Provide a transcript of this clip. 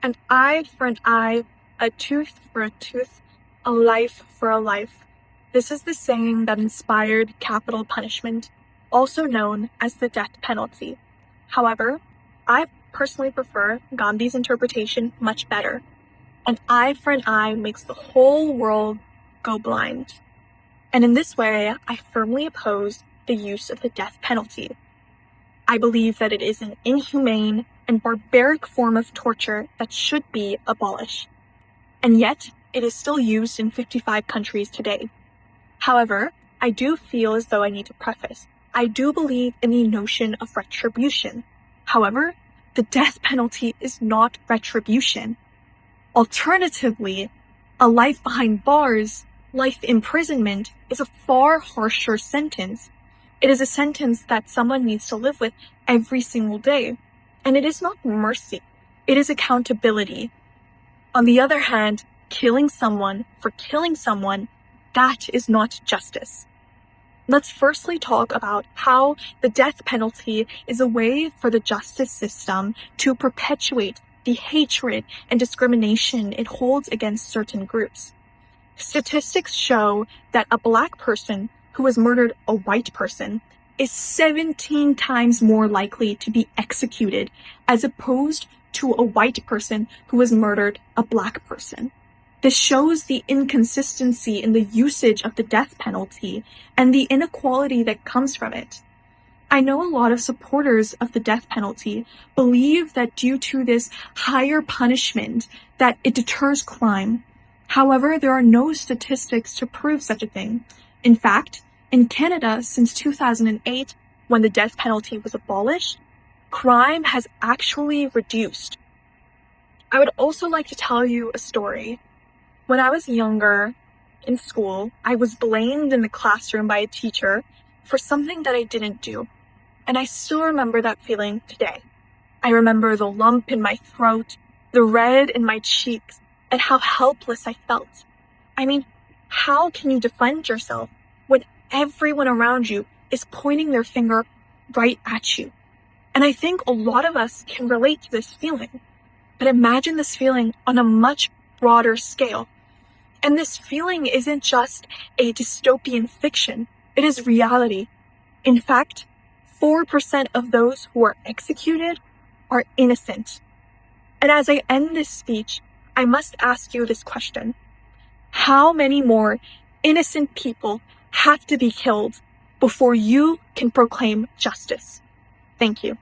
An eye for an eye, a tooth for a tooth, a life for a life. This is the saying that inspired capital punishment, also known as the death penalty. However, I personally prefer Gandhi's interpretation much better. An eye for an eye makes the whole world go blind. And in this way, I firmly oppose the use of the death penalty. I believe that it is an inhumane and barbaric form of torture that should be abolished. And yet, it is still used in 55 countries today. However, I do feel as though I need to preface, I do believe in the notion of retribution. However, the death penalty is not retribution. Alternatively, a life behind bars, life imprisonment, is a far harsher sentence. It is a sentence that someone needs to live with every single day. And it is not mercy. It is accountability. On the other hand, killing someone for killing someone, that is not justice. Let's firstly talk about how the death penalty is a way for the justice system to perpetuate the hatred and discrimination it holds against certain groups. Statistics show that a Black person who has murdered a white person is 17 times more likely to be executed as opposed to a white person who has murdered a Black person. This shows the inconsistency in the usage of the death penalty and the inequality that comes from it. I know a lot of supporters of the death penalty believe that due to this higher punishment that it deters crime. However, there are no statistics to prove such a thing. In fact, in Canada, since 2008, when the death penalty was abolished, crime has actually reduced. I would also like to tell you a story. When I was younger in school, I was blamed in the classroom by a teacher for something that I didn't do. And I still remember that feeling today. I remember the lump in my throat, the red in my cheeks, and how helpless I felt. I mean, how can you defend yourself when everyone around you is pointing their finger right at you? And I think a lot of us can relate to this feeling. But imagine this feeling on a much broader scale. And this feeling isn't just a dystopian fiction, it is reality. In fact, 4% of those who are executed are innocent. And as I end this speech, I must ask you this question. How many more innocent people have to be killed before you can proclaim justice? Thank you.